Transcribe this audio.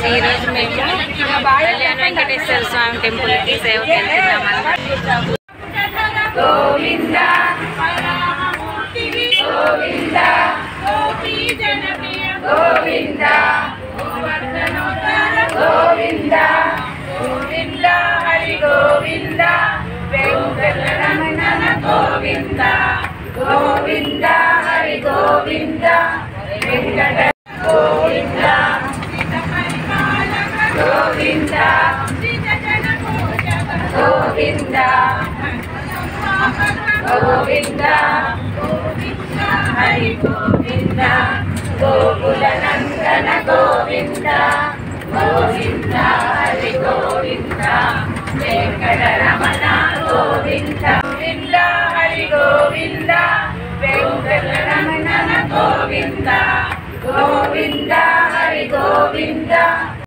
ఈ రోజు మేము కళ్యాణ వెంకటేశ్వర స్వామి టెంపుల్ కి సేవకి వెళ్తున్నాం. గోవింద గోవింద గోవింద గోవింద గోవింద హరి గోవింద వెంకటరమణ గోవింద గోవింద హరి గోవింద వెంకట గోవింద గోవింద గోవింద గోవింద హరి గోవింద గోకుల నందన గోవింద గోవింద హరి గోవింద వెంకటరమణ గోవింద గోవింద హరి గోవింద వెంకటరమణ గోవింద గోవింద హరి గోవింద